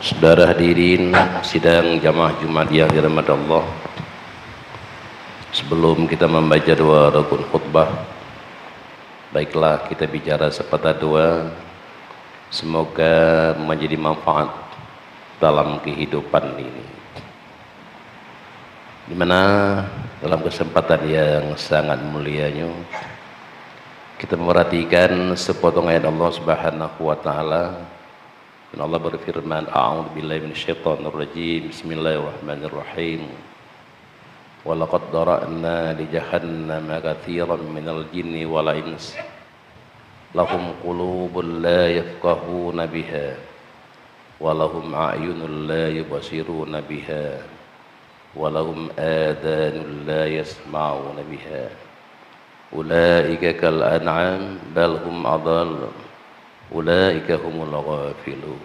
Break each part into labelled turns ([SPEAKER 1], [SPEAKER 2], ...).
[SPEAKER 1] Saudara hadirin sidang jamaah Jumat yang dirahmati Allah, sebelum kita membaca dua rukun khutbah, baiklah kita bicara sepatah dua, semoga menjadi manfaat dalam kehidupan ini. Dimana dalam kesempatan yang sangat mulianya kita memperhatikan sepotong ayat Allah Subhanahu wa taala. Dan Allah berfirman, a'udzubillahi minasyaitonir rajim, bismillahirrahmanirrahim. Wa laqad dara'na li jahannama katsiran minal jinni wal ins lahum qulubun la yafqahuna biha wa lahum a'yunun la yubsiruna biha wa lahum adhanun la yasma'una biha ulaika kal an'am bal hum adall ulaika humul ghafilun.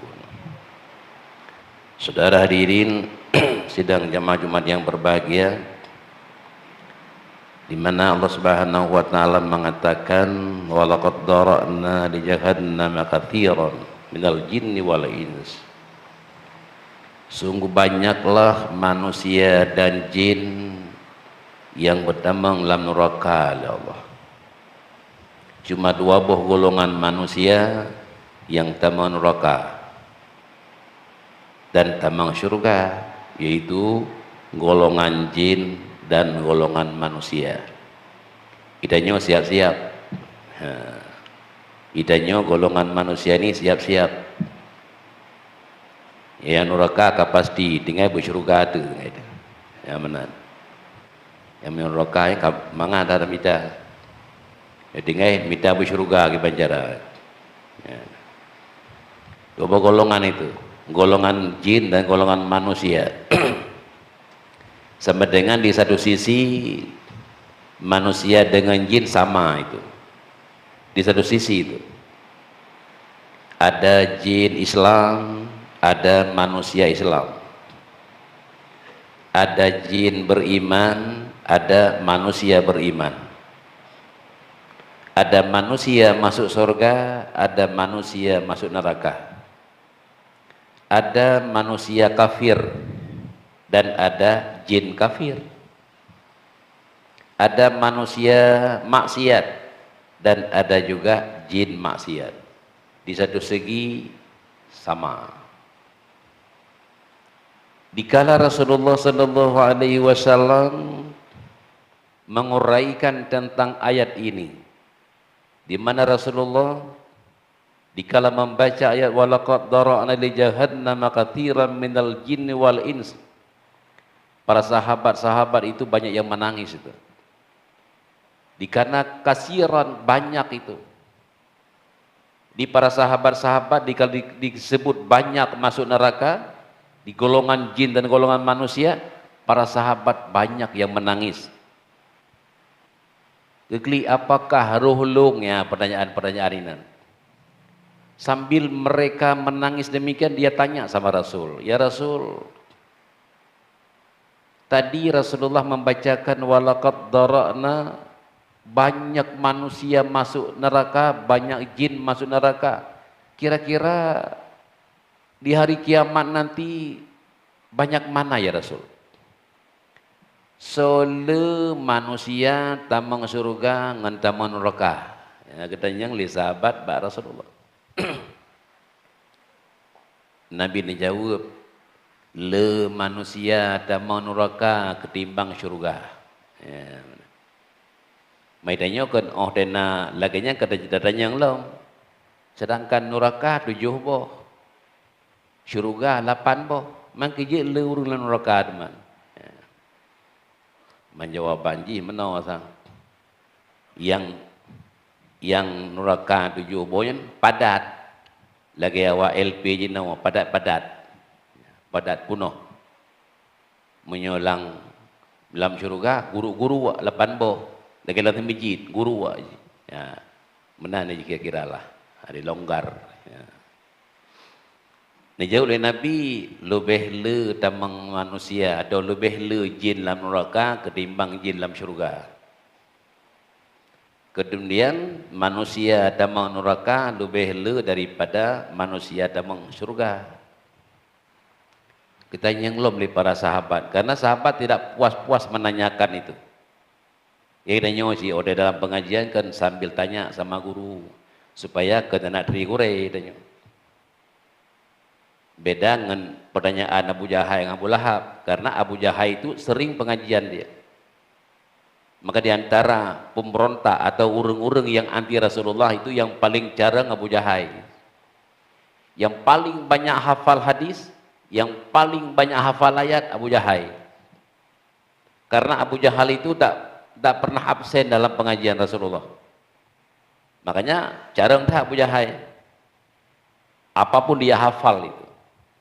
[SPEAKER 1] Saudara hadirin sidang jamaah Jumat yang berbahagia, di mana Allah Subhanahu wa taala mengatakan wa laqad dara'na li jahannama katsiran minal jinni wal ins. Sungguh banyaklah manusia dan jin yang berdamang dalam neraka ya Allah. Cuma dua buah golongan manusia yang tamang neraka dan tamang surga, yaitu golongan jin dan golongan manusia. Idanya siap-siap. Idanya golongan manusia ini siap-siap. Yang neraka pasti tinggal bersyurga tu. Yang mana? Yang neraka yang mengada mita. Tinggal mita bersyurga ke banjara. Dua golongan itu, golongan jin dan golongan manusia. Sama dengan di satu sisi manusia dengan jin sama itu. Di satu sisi itu ada jin Islam, ada manusia Islam. Ada jin beriman, ada manusia beriman. Ada manusia masuk surga, ada manusia masuk neraka. Ada manusia kafir dan ada jin kafir. Ada manusia maksiat dan ada juga jin maksiat. Di satu segi sama. Dikala Rasulullah sallallahu alaihi wasallam menguraikan tentang ayat ini, di mana Rasulullah dikala membaca ayat walaqad dara'na li jahannama katsiran minal jinni wal ins, para sahabat-sahabat itu banyak yang menangis itu. Dikana kasiran banyak itu. Di para sahabat-sahabat dikala disebut banyak masuk neraka, di golongan jin dan golongan manusia, para sahabat banyak yang menangis. Kekli apakah ruhlungnya, pertanyaan-pertanyaan ini. Sambil mereka menangis demikian, dia tanya sama Rasul, ya Rasul, tadi Rasulullah membacakan walaqad dara'na, banyak manusia masuk neraka, banyak jin masuk neraka. Kira-kira di hari kiamat nanti banyak mana ya Rasul? Sole manusia tamang surga ngan tamang neraka. Ya, ketanyang li sahabat ba Rasulullah. Nabi ni jawab, le manusia tamang neraka ketimbang surga. Ya. Mai tanya kan oh dena laginya kata datanya yang long. Sedangkan neraka 7 boh. Surga 8 boh. Mangke je le urang neraka teman. Menjawab banji menawasa yang neraka 7 boyan padat lagi awak LP je nawa padat punuh menyolang dalam syurga guru-guru 8 boh lagi latih bijit guru ya menan je kira-kira lah ada longgar ya. Jauh oleh Nabi lebih le tamang manusia atau lebih le jin dalam neraka ketimbang jin dalam syurga. Kemudian manusia tamang neraka lebih le daripada manusia tamang syurga. Kita nyenglom oleh para sahabat. Karena sahabat tidak puas-puas menanyakan itu. Ya kita nyosi, oh dalam pengajian kan sambil tanya sama guru. Supaya kena nak terikurai. Beda dengan pertanyaan Abu Jahal dengan Abu Lahab. Karena Abu Jahal itu sering pengajian dia. Maka diantara pemberontak atau urung-urung yang anti Rasulullah itu yang paling jarang Abu Jahal. Yang paling banyak hafal hadis, yang paling banyak hafal ayat Abu Jahal. Karena Abu Jahal itu tak pernah absen dalam pengajian Rasulullah. Makanya jarang tak Abu Jahal. Apapun dia hafal itu.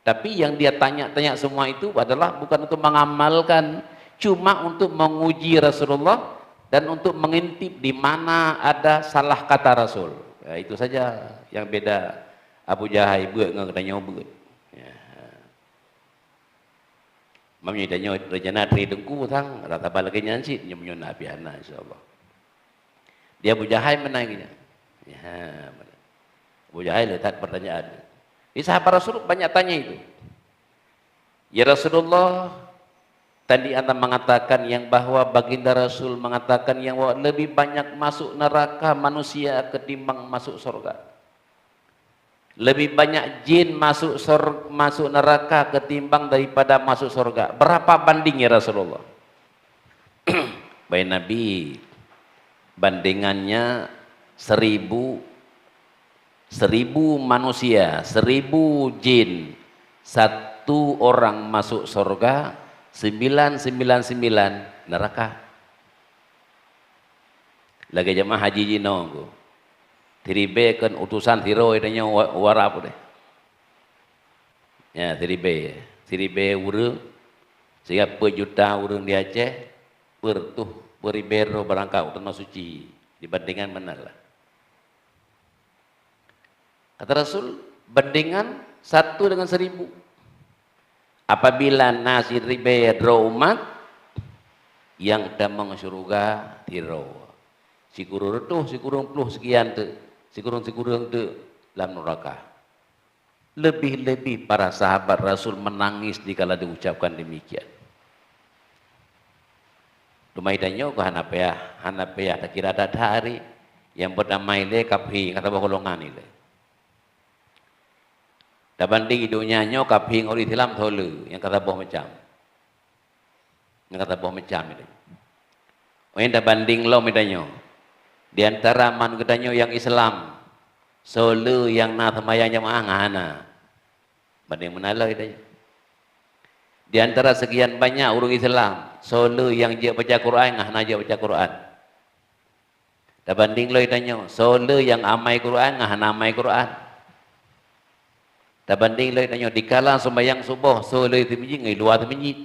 [SPEAKER 1] Tapi yang dia tanya-tanya semua itu adalah bukan untuk mengamalkan, cuma untuk menguji Rasulullah dan untuk mengintip di mana ada salah kata Rasul. Ya, itu saja yang beda Abu Jahal buat dengan tanya buat. Ya. Mami tanya rencana tri dengku tang rata balik nyansi nyonya Nabi Hana insyaallah. Dia Abu Jahal menanya. Ya, Abu Jahal letak pertanyaan. Di sahabat Rasul banyak tanya itu. Ya Rasulullah, tadi Anda mengatakan yang bahwa baginda Rasul mengatakan yang bahwa lebih banyak masuk neraka manusia ketimbang masuk surga. Lebih banyak jin masuk neraka ketimbang daripada masuk surga. Berapa bandingnya Rasulullah? Baik Nabi, bandingannya 1000 manusia, 1000 jin, 1 orang masuk surga, 999 neraka. Lagi jemaah haji jino tiribe kan utusan tiro idanya warap deh. Ya tiribe urang sehingga juta urang di Aceh beribero berangkat tanah suci dibandingkan mana lah. Kata Rasul bandingan 1 dengan 1000. Apabila nasi ribe dro umat yang damang surga tiro. Sikurung tuh, sikurung puluh sekian tu, sikurung tu dalam neraka. Lebih-lebih para sahabat Rasul menangis dikala diucapkan demikian. Lumaidannya ke Hanafiah tak kira ada hari yang bernama ile kaphi kata golongan ile. Dah banding hidupnya nyok kaping orang Islam thole yang kata boh macam. Yang kata boh macam itu. Yang dah banding lo midanyo. Di antara man kedanyo yang Islam solo yang na semayang jamaah ngahana. Banding menala itu. Di antara sekian banyak orang Islam solo yang dia baca Quran ngahana dia baca Quran. Dah banding lo idanyo solo yang amai Quran ngahana amai Quran. Tak banding lagi tanya dikala sembahyang subuh solo itu masjid ngai luar tu masjid.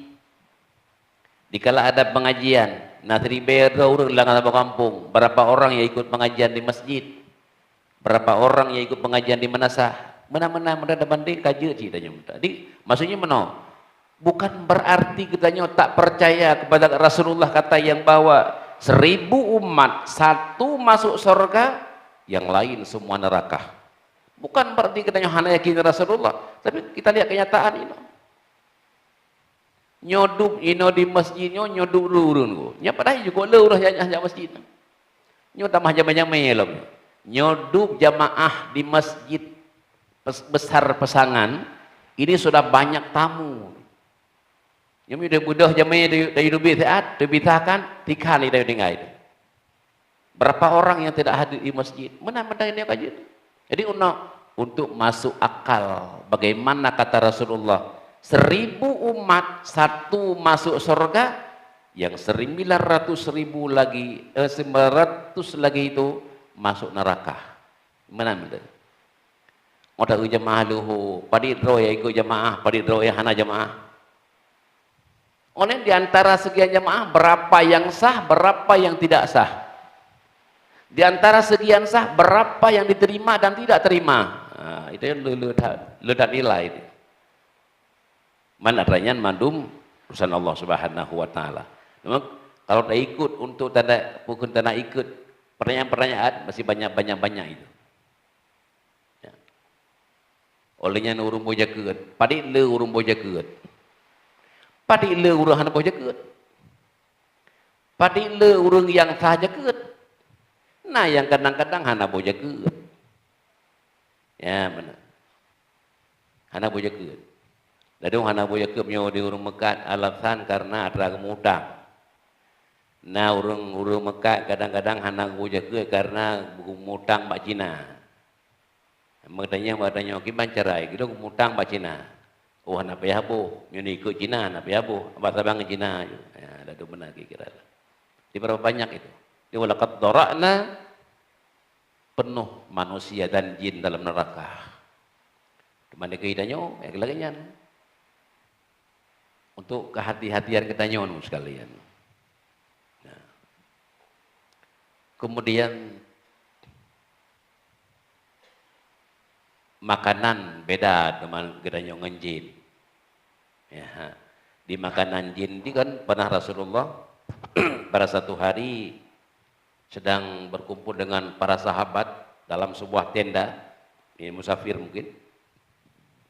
[SPEAKER 1] Dikala ada pengajian, natri bayar orang langan kampung, berapa orang yang ikut pengajian di masjid? Berapa orang yang ikut pengajian di manasah? Mana-mana ada banding kaji tanya. Jadi maksudnya mana? Bukan berarti kitanya tak percaya kepada Rasulullah kata yang bawa 1000 umat 1 masuk surga, yang lain semua neraka. Bukan berarti kita hanya yakin Rasulullah, tapi kita lihat kenyataan ini. Nyoduk ino di masjidnya nyoduk lurun. Nya padahal juga lurus hanya masjid. Nyo tambah jamaah lom. Nyoduk jamaah di masjid besar pesangan ini sudah banyak tamu. Nya mudah jamaah dari dubi saat dibitakan tikali dari dengai. Berapa orang yang tidak hadir di masjid? Mana-mana ini kajian. Jadi untuk masuk akal bagaimana kata Rasulullah 1000 umat 1 masuk surga, yang 900 lagi itu masuk neraka. Mana betul? Oda jamaah luhu padidro ya ikut jamaah, padidro ya hana jamaah. Oleh di antara sekian jamaah berapa yang sah, berapa yang tidak sah? Di antara sekian sah berapa yang diterima dan tidak terima. Nah, itu yang ledak nilai itu. Mana adanya mandum urusan Allah Subhanahu wa taala. Memang kalau tak ikut untuk tanda bukan tanda ikut pertanyaan-pertanyaan masih banyak itu. Ya. Olehnya urung boja keut, padik le urung boja keut. Padi le urang hana boja keut. Padi le urang yang sahaja keut. Nah yang kadang-kadang hana boja keut. Ya benar. Hana boja keut. Dadung hana boja keut nyo di urang Mekah alasan karena ada mutang. Nah urang Mekah kadang-kadang hana boja keut karena mutang bak Cina. Maknanya kiban cerai, kita mutang bak Cina. Oh hana payah boh, nyo ni ikut Cina hana payah boh, abang sabang Cina. Ya, dadu benar kira-kira. Di berapa banyak itu? Di walaqad dara'na penuh manusia dan jin dalam neraka. Dimana kehidanyo, ya kelaganya. Untuk kehati-hatian kita nyon sekalian. Nah. Kemudian makanan beda dengan kehidanyo ngan jin. Ya, di makanan jin ini kan pernah Rasulullah pada satu hari sedang berkumpul dengan para sahabat dalam sebuah tenda, ini musafir mungkin,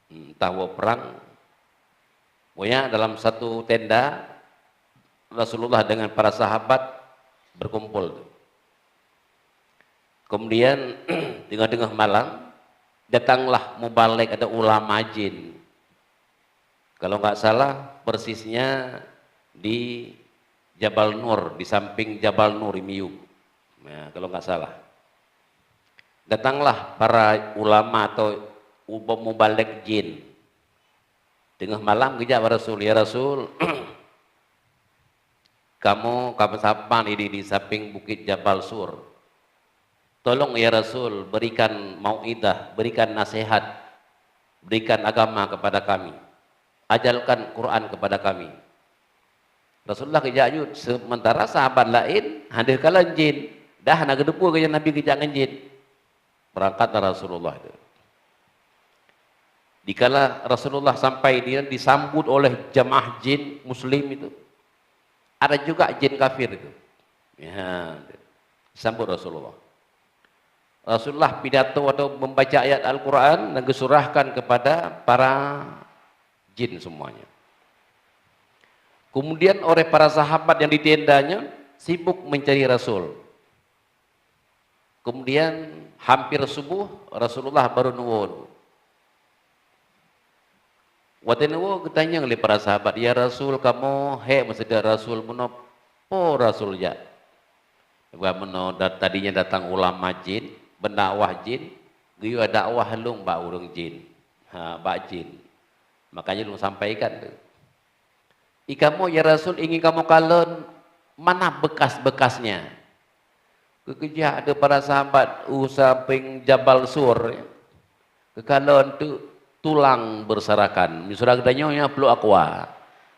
[SPEAKER 1] entah perang, pokoknya dalam satu tenda Rasulullah dengan para sahabat berkumpul. Kemudian tengah-tengah malam datanglah mubalik, ada ulama jin. Kalau nggak salah persisnya di Jabal Nur, di samping Jabal Nur Imiyu. Nah, kalau nggak salah. Datanglah para ulama atau mubalik jin. Tengah malam kejap Rasul, ya Rasul, kamu sapan ini di samping bukit Jabal Sur. Tolong ya Rasul berikan mau'idah, berikan nasihat, berikan agama kepada kami. Ajalkan Quran kepada kami. Rasulullah kejak sementara sahabat lain hadir kala jin. Dah nak kedepu ke Nabi kejak jin. Berangkatlah Rasulullah itu. Dikala Rasulullah sampai dia disambut oleh jamaah jin muslim itu. Ada juga jin kafir itu. Ya, sambut Rasulullah. Rasulullah pidato atau membaca ayat Al-Quran dan disurahkan kepada para jin semuanya. Kemudian oleh para sahabat yang di tendanya sibuk mencari Rasul. Kemudian hampir subuh Rasulullah baru nuwun. Waktu nuwun ketanya oleh para sahabat, ya Rasul kamu maksudnya Rasul menopo Rasul ya. Tadinya datang ulama jin, berdakwah jin, giyo dakwah lung ba urang jin. Ba jin. Makanya lu sampaikan tu. Ikamu ya Rasul ingin kamu kalon mana bekas-bekasnya? Kekeja ada para sahabat samping Jabal Sur. Kekalon tu tulang berserakan. Misalnya gedanya peluk aqua.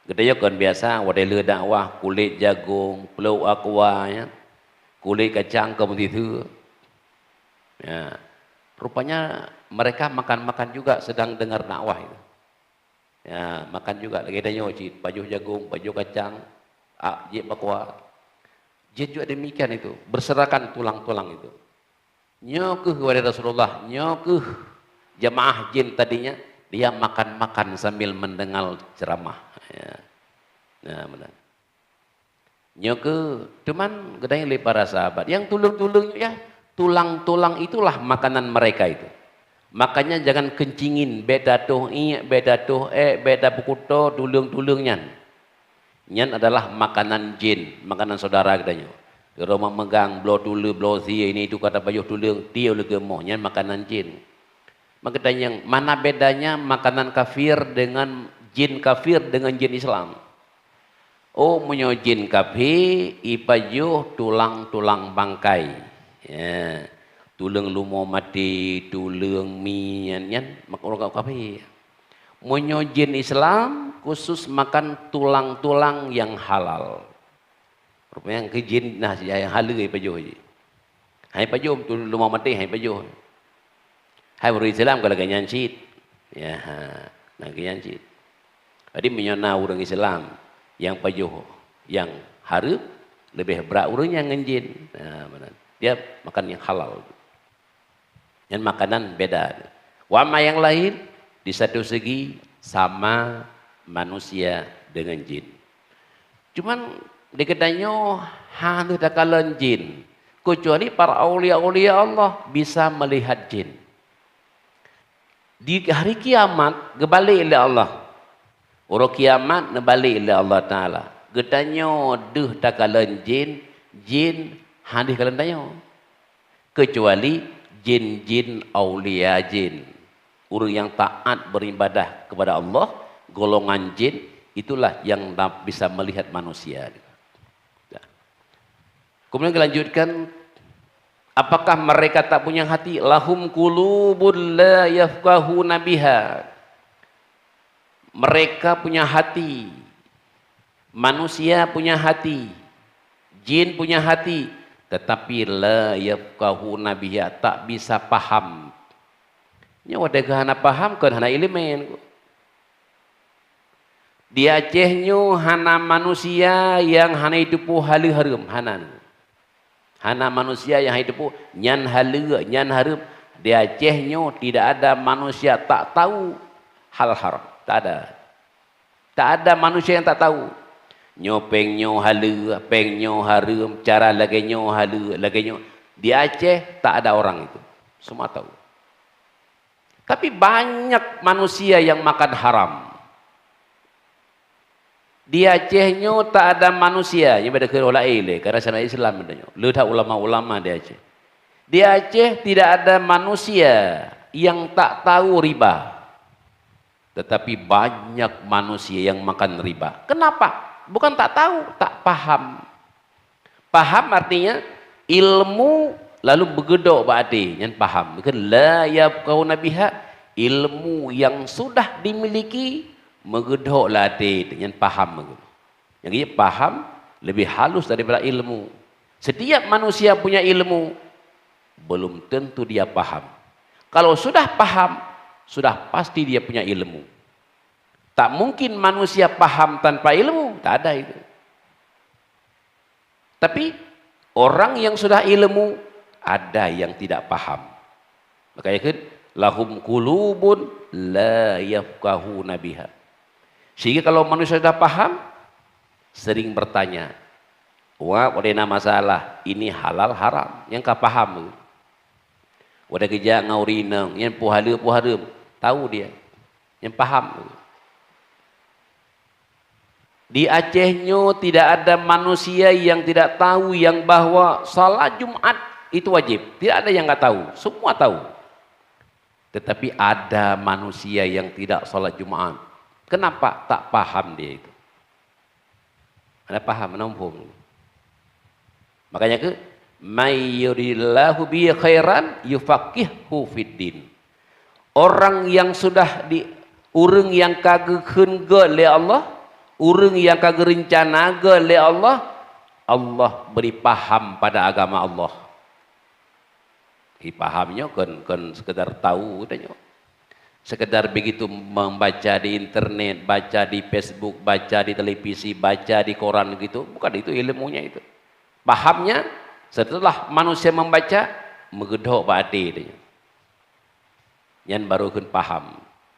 [SPEAKER 1] Gedanya kan biasa wadai dakwah kulit jagung, peluk aqua ya. Kulit kacang kemudian itu. Ya. Rupanya mereka makan-makan juga sedang dengar dakwah itu. Ya, makan juga lagi ada nyocit, baju jagung, baju kacang, jip aqua. Jin juga demikian itu, berserakan tulang-tulang itu. Nyokuh kepada Rasulullah, nyokuh jamaah jin tadinya dia makan-makan sambil mendengar ceramah. Ya. Nah, benar. Nyokuh, cuman gedanya oleh para sahabat. Yang tulung-tulung ya, tulang-tulang itulah makanan mereka itu. Makanya jangan kencingin beda tuh beda bukuto tulung-tulungnya. Nyan adalah makanan jin, makanan saudara katanya. Kalau memegang blow tulu blow si ini itu kata baju tulung dia oleh gemoh nyan makanan jin. Maka yang mana bedanya makanan kafir dengan jin Islam? Oh menyo jin kafir ipajuh tulang-tulang bangkai. Ya. Tulang lumo mati, tulang mian, maka orang kafir. Menyo jin Islam khusus makan tulang-tulang yang halal. Rupanya ke jin nah yang halal ai pajuh je. Hai pajuh tulang lumo mati hai pajuh. Hai orang Islam kalau ganyan cit. Ya, nah ganyan cit. Jadi menyona orang Islam yang pajuh yang harap lebih berat orang yang ngenjin. Nah, benar. Dia makan yang halal. Yang makanan beda. Wama yang lain di satu segi sama manusia dengan jin. Cuman dikatanya hantu takalan jin. Kecuali para aulia-aulia Allah bisa melihat jin. Di hari kiamat kembali oleh Allah. Orang kiamat kembali oleh Allah Taala. Getanya deh takalan jin, jin hadis kalian tanya. Kecuali jin-jin aulia jin. Orang yang taat beribadah kepada Allah, golongan jin itulah yang bisa melihat manusia. Kemudian dilanjutkan, apakah mereka tak punya hati? Lahum qulubun la yafqahuna biha. Mereka punya hati. Manusia punya hati. Jin punya hati, tetapi la yafqahuna biha, tak bisa paham. Nya wada hana paham kan hana ilmen. Di Acehnya hana manusia yang hana hidup halu harum hana. Hana manusia yang hidup nyan halu nyan harum. Di Acehnya tidak ada manusia tak tahu hal haram. Tak ada. Tak ada manusia yang tak tahu. Nyopeng nyo halu, peng nyo harum, cara lagi nyo halu, lagi nyo. Di Aceh tak ada orang itu. Semua tahu. Tapi banyak manusia yang makan haram. Di Acehnya tak ada manusia yang berdekat oleh karena syariat Islam adanya. Letak ulama-ulama di Aceh. Di Aceh tidak ada manusia yang tak tahu riba. Tetapi banyak manusia yang makan riba. Kenapa? Bukan tak tahu, tak paham. Paham artinya ilmu lalu begedok ba'di yang paham. Bukan la yafqahuna biha, ilmu yang sudah dimiliki megedok latih yang paham. Yang ini paham lebih halus daripada ilmu. Setiap manusia punya ilmu, belum tentu dia paham. Kalau sudah paham, sudah pasti dia punya ilmu. Tak mungkin manusia paham tanpa ilmu, tak ada itu. Tapi orang yang sudah ilmu, ada yang tidak paham. Makanya kan lahum qulubun la yafqahuna biha. Sehingga kalau manusia sudah paham, sering bertanya, wah ada masalah, ini halal haram, yang kau paham. Wadah kerja ngaurinang, yang puhala, tahu dia, yang paham. Di Acehnya tidak ada manusia yang tidak tahu yang bahwa salat Jumat itu wajib. Tidak ada yang nggak tahu, semua tahu. Tetapi ada manusia yang tidak salat Jumat. Kenapa? Tak paham dia itu. Ada paham, menampung. Makanya ke mayyuridillahu bi khairan yufaqihu fiddin. Orang yang sudah urang yang kagekeun oleh Allah, urang yang kagak rencana oleh Allah, Allah beri paham pada agama Allah. Pahamnya kan sekedar tahu katanya. Sekedar begitu membaca di internet, baca di Facebook, baca di televisi, baca di koran gitu, bukan itu ilmunya itu. Pahamnya setelah manusia membaca megedok ba'di. Yang baru kan paham.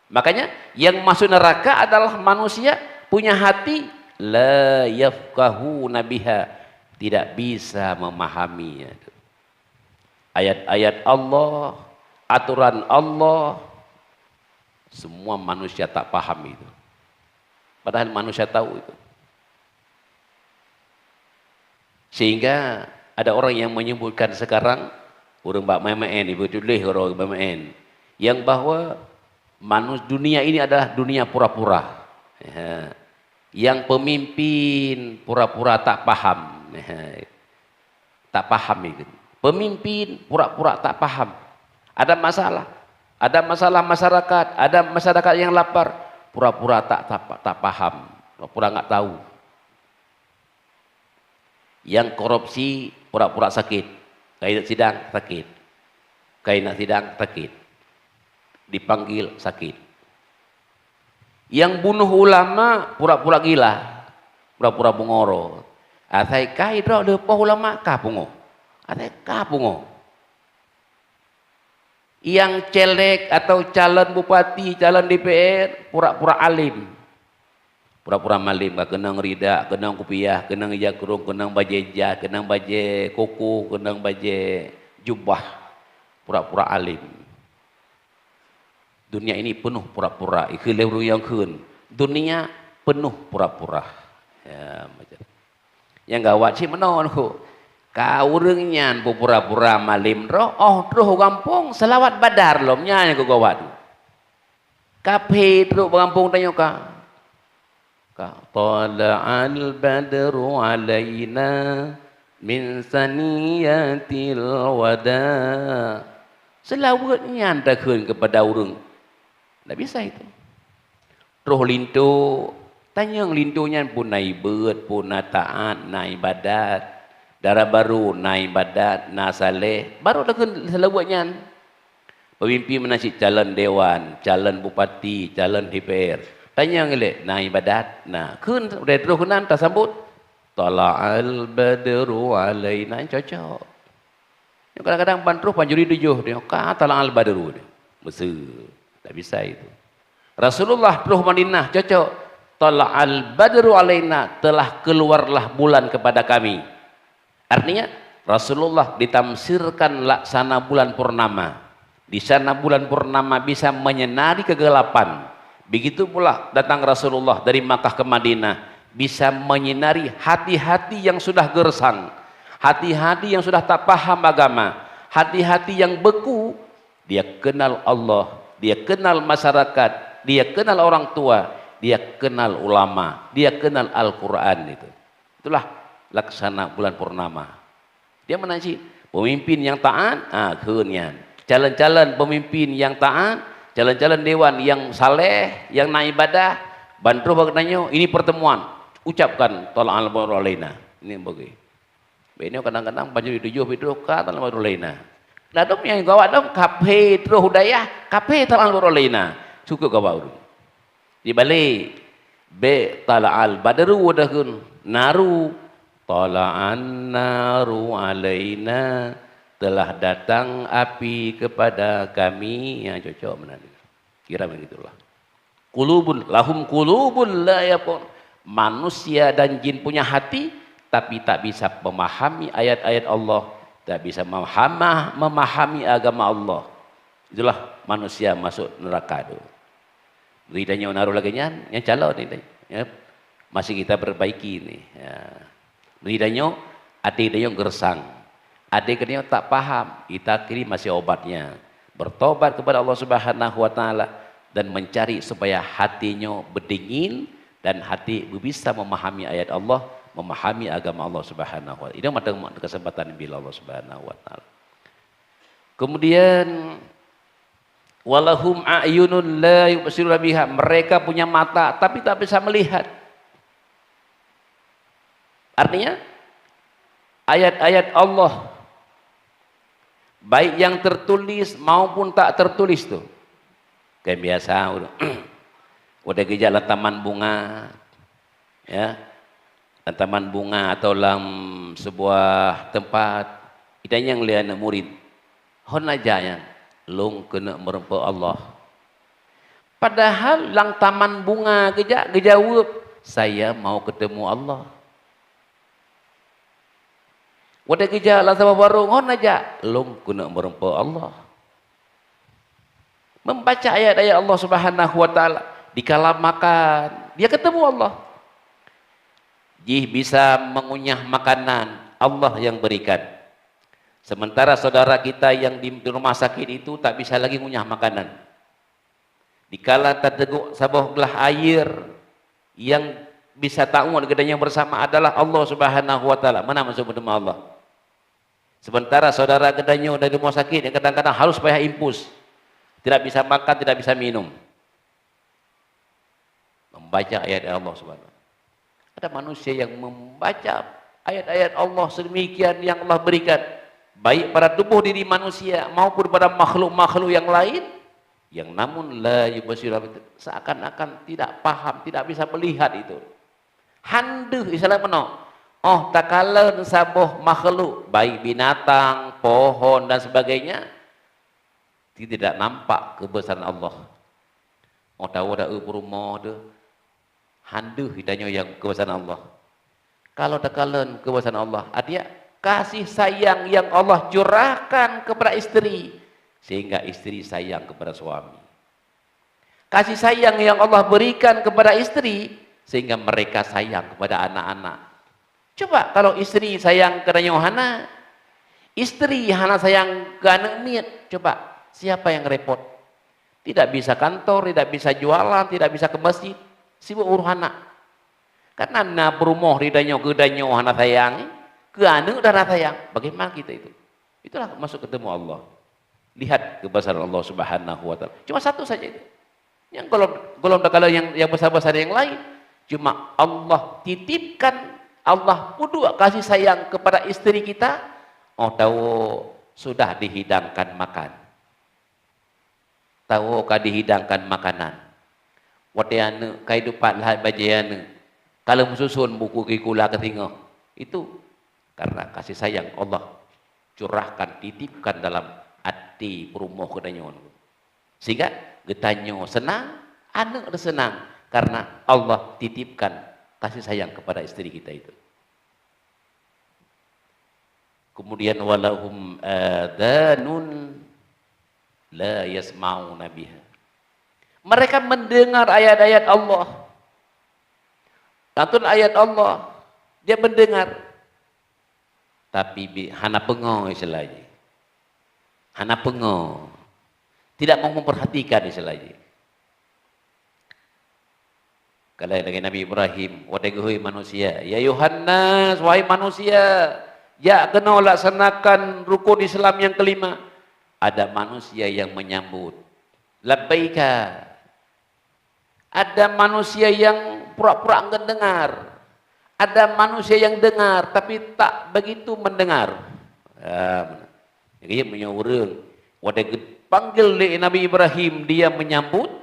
[SPEAKER 1] Makanya yang masuk neraka adalah manusia punya hati la yafqahuna biha, tidak bisa memahaminya. Ayat-ayat Allah, aturan Allah, semua manusia tak paham itu. Padahal manusia tahu itu. Sehingga ada orang yang menyebutkan sekarang, orang Mbak Memen, ibu tulis orang Mbak Memen, yang bahwa dunia ini adalah dunia pura-pura. Ya. Yang pemimpin pura-pura tak paham. Ya. Tak paham itu. Pemimpin pura-pura tak paham. Ada masalah masyarakat, ada masyarakat yang lapar, pura-pura tak paham, pura-pura nggak tahu. Yang korupsi pura-pura sakit, kayak sidang sakit, kayak sidang sakit, dipanggil sakit. Yang bunuh ulama pura-pura gila, pura-pura bungoro. Atai kaidro lepoh ulama kapungo, atai kapungo. Yang celek atau calon bupati, calon DPR pura-pura alim, Pura-pura malim ka kenang rida, kenang kupiah, kenang hijab kurung, kenang bajai kenang bajai koko, kenang bajai jubah. Pura-pura alim. Dunia ini penuh pura-pura. Iku leru yang kun. Dunia penuh pura-pura. Ya, macam. Yang gawat si menon ku. Kau urangnya pura-pura malim roh. Oh, terus kampung selawat badar lom nya ku gawat. Kape terus kampung tanya ka. Tala'al badru alaina min saniyatil wada. Selawatnya anda kun kepada urang. Tak bisa itu. Roh lintu, tanya lintunya pun naik bet, pun taat, naik ibadat. Darah baru, naik ibadat, na saleh. Baru lakukan selawatnya. Pemimpin menasib calon dewan, calon bupati, calon DPR. Tanya ngelak, naik ibadat. Nah, kun udah terus kenan tak sambut. Tala'al badru alaina, cocok. Kadang-kadang pantruh panjuri tujuh dia, tala'al badru dia. Besar. Tak bisa itu. Rasulullah terus Madinah cocok. Tala'al badru alaina, telah keluarlah bulan kepada kami. Artinya Rasulullah ditamsirkan laksana bulan purnama. Di sana bulan purnama bisa menyinari kegelapan. Begitu pula datang Rasulullah dari Makkah ke Madinah, bisa menyinari hati-hati yang sudah gersang, hati-hati yang sudah tak paham agama, hati-hati yang beku. Dia kenal Allah, dia kenal masyarakat, dia kenal orang tua, dia kenal ulama, dia kenal Al-Quran. Itulah laksana bulan purnama. Dia menansi pemimpin yang taat, keunian. Calon-calon pemimpin yang taat, calon-calon dewan yang saleh, yang naik ibadah, bantu bagainya ini pertemuan, ucapkan tala'al badru alaina. Ini bagi. Ini kadang-kadang baju ditujuh itu tala'al badru alaina. Dadom yang gawat dom kape terus hudayah, kape tala'al badru alaina. Cukup gawat. Di balik be tala'al badru wadahun naru tala'an naru alaina, telah datang api kepada kami. Yang cocok benar. Kira begitulah. Qulubun lahum qulubun la yaqul. Manusia dan jin punya hati tapi tak bisa memahami ayat-ayat Allah, tak bisa memahami agama Allah. Itulah manusia masuk neraka tu. Ridanya naruh lagi yang calon ni. Ya. Masih kita perbaiki ni. Ya. Ridanya hati dia gersang. Adik-adiknya tak paham, kita kiri masih obatnya. Bertobat kepada Allah Subhanahu wa taala dan mencari supaya hatinya berdingin dan hati bisa memahami ayat Allah, memahami agama Allah Subhanahu wa taala. Ini ada kesempatan bila Allah Subhanahu wa taala. Kemudian walahum a'yunun la yubsiruna biha, mereka punya mata tapi tak bisa melihat. Artinya ayat-ayat Allah baik yang tertulis maupun tak tertulis tuh. Kayak biasa udah gejala taman bunga, ya, taman bunga atau dalam sebuah tempat, kita yang lihat murid, hon aja yang long kena merempa Allah. Padahal lang taman bunga gejawab, saya mau ketemu Allah. Wadah kerja lah sama warung hon aja long kena merempa Allah. Membaca ayat-ayat Allah Subhanahu wa taala di kala makan, dia ketemu Allah. Jih bisa mengunyah makanan, Allah yang berikan. Sementara saudara kita yang di rumah sakit itu tak bisa lagi mengunyah makanan. Dikala terteguk sebuah gelas air yang bisa ta'un gedanya bersama adalah Allah Subhanahu wa taala. Mana masuk bertemu Allah? Sementara saudara gedanya dari rumah sakit yang kadang-kadang harus payah impus, tidak bisa makan, tidak bisa minum, membaca ayat Allah Subhanahu. Ada manusia yang membaca ayat-ayat Allah sedemikian yang Allah berikan, baik pada tubuh diri manusia maupun pada makhluk-makhluk yang lain, yang namun la yubsiruna, seakan-akan tidak paham, tidak bisa melihat itu. Handeuh istilah mana? Oh, tak kala sabuh makhluk, baik binatang, pohon dan sebagainya, tidak nampak kebesaran Allah. Oh, tahu dah rumah tu, Handuh hidayah yang kebesaran Allah. Kalau tekalan kebesaran Allah, dia kasih sayang yang Allah curahkan kepada istri, sehingga istri sayang kepada suami. Kasih sayang yang Allah berikan kepada istri, sehingga mereka sayang kepada anak-anak. Coba kalau istri sayang ke hana, istri hana sayang ke anak miet, coba siapa yang repot? Tidak bisa kantor, tidak bisa jualan, tidak bisa ke masjid, sibuk urus anak. Karena na berumah ridanya ke danyo hana sayang, ke anak dan sayang. Bagaimana kita itu? Itulah masuk ketemu Allah. Lihat kebesaran Allah Subhanahu wa taala. Cuma satu saja itu. Yang golong kalau yang besar-besar yang lain, cuma Allah titipkan, Allah pudua kasih sayang kepada istri kita. Oh tahu sudah dihidangkan makan. Tahu kah dihidangkan makanan. Wadiana kehidupan lahat bajayana. Kalau mususun buku kikula ketinggal. Itu karena kasih sayang Allah curahkan, titipkan dalam hati perumah kedanyon. Sehingga getanyo senang, anak senang karena Allah titipkan kasih sayang kepada istri kita itu. Kemudian walahum adanun la yasma'una biha. Mereka mendengar ayat-ayat Allah. Satu ayat Allah dia mendengar. Tapi hana pengo istilahnya. Hana pengo. Tidak mau memperhatikan istilahnya. Kalau dengan Nabi Ibrahim, wahai manusia, ya Yohanes, wahai manusia, ya kena laksanakan rukun Islam yang kelima. Ada manusia yang menyambut, labbaika. Ada manusia yang pura-pura enggak dengar. Ada manusia yang dengar tapi tak begitu mendengar. Jadi menyuruh, wahai panggil Nabi Ibrahim, dia menyambut,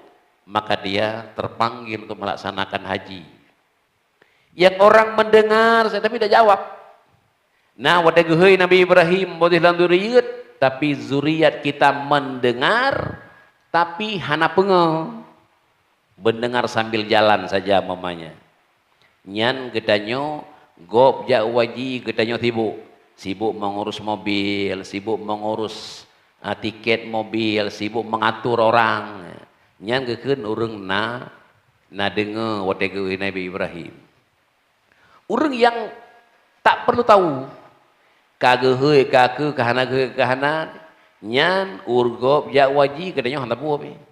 [SPEAKER 1] maka dia terpanggil untuk melaksanakan haji. Yang orang mendengar tapi tidak jawab. Nah, wahai Nabi Ibrahim, tapi zuriat kita mendengar tapi hana pengo. Mendengar sambil jalan saja mamanya. Nyan gedanyo gop ja waji gedanyo sibuk mengurus mobil, sibuk mengurus tiket mobil, sibuk mengatur orang. Nyan gekeun urang na dengar wadege Nabi Ibrahim. Urang yang tak perlu tahu kageuheuy kake kahana nyan urgop ja waji gedanyo hanta buah.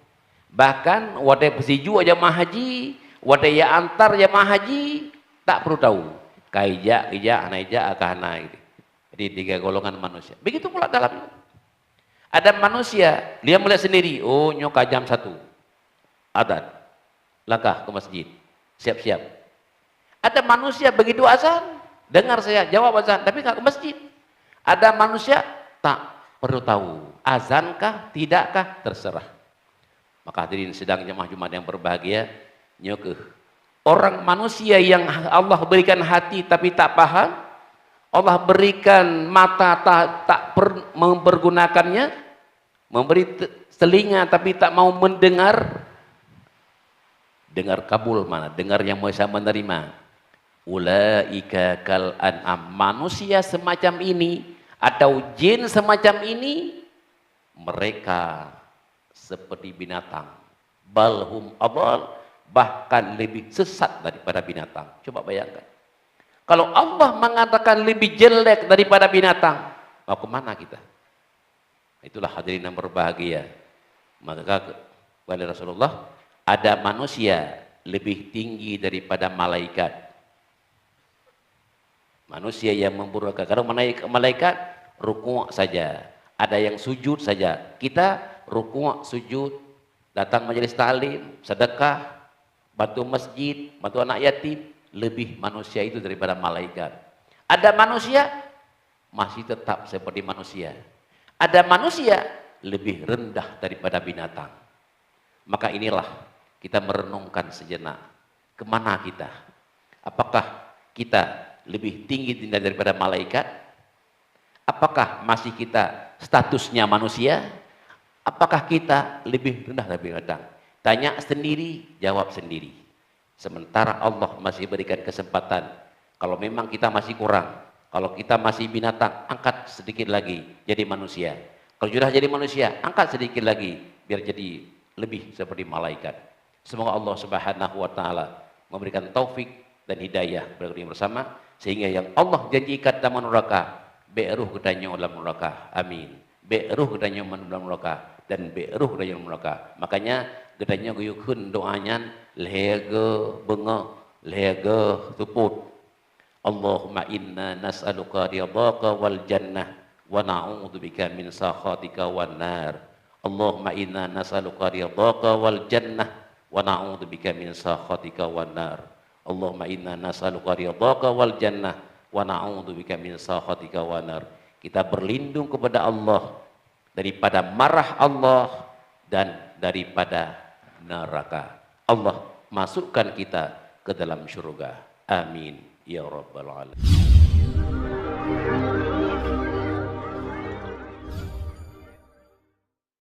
[SPEAKER 1] Bahkan wadai pesiju jamaah haji, wadai ya antar jamaah haji, tak perlu tahu. Kaija, anaija, akahana. Jadi 3 golongan manusia. Begitu pula dalam. Ada manusia, dia melihat sendiri, oh nyoka jam 1. Adan. Langkah ke masjid. Siap-siap. Ada manusia begitu azan, dengar saya, jawab azan, tapi nggak ke masjid. Ada manusia, tak perlu tahu. Azankah, tidakkah, terserah. Maka hadirin sedang jemaah Jumat yang berbahagia, nyokeh. Orang manusia yang Allah berikan hati tapi tak paham, Allah berikan mata tak mempergunakannya, memberi telinga tapi tak mau mendengar. Dengar kabul mana? Dengar yang bisa menerima. Ulaika kal an'am. Manusia semacam ini atau jin semacam ini, mereka seperti binatang, balhum adal, bahkan lebih sesat daripada binatang. Coba bayangkan, kalau Allah mengatakan lebih jelek daripada binatang, mau kemana kita? Itulah hadirin yang berbahagia. Maka kepada Rasulullah, ada manusia lebih tinggi daripada malaikat. Manusia yang memburuk. Kalau malaikat rukuk saja, ada yang sujud saja. Kita rukuk, sujud, datang majelis taklim, sedekah, bantu masjid, bantu anak yatim, lebih manusia itu daripada malaikat. Ada manusia masih tetap seperti manusia. Ada manusia lebih rendah daripada binatang. Maka inilah kita merenungkan sejenak, kemana kita? Apakah kita lebih tinggi daripada malaikat? Apakah masih kita statusnya manusia? Apakah kita lebih rendah dari binatang? Tanya sendiri, jawab sendiri. Sementara Allah masih berikan kesempatan. Kalau memang kita masih kurang, kalau kita masih binatang, angkat sedikit lagi jadi manusia. Kalau sudah jadi manusia, angkat sedikit lagi biar jadi lebih seperti malaikat. Semoga Allah Subhanahu wa taala memberikan taufik dan hidayah bersama sehingga yang Allah janjikan dalam neraka beruh kedanyo dalam neraka. Amin. Beruh kedanyo dalam neraka dan beruh kedanyo dalam neraka. Makanya kedanyo guyukun doanya lehege benga lehege tuput. Allahumma inna nas'aluka ridhaka wal jannah wa na'udzubika min sakhatika wan nar. Allahumma inna nas'aluka ridhaka wal jannah wa na'udzubika min sakhatika wan nar. Allahumma inna nas'aluka ridhaka wal jannah wa na'udzubika min sakhatika wan nar. Kita berlindung kepada Allah daripada marah Allah dan daripada neraka. Allah masukkan kita ke dalam surga. Amin ya rabbal alamin.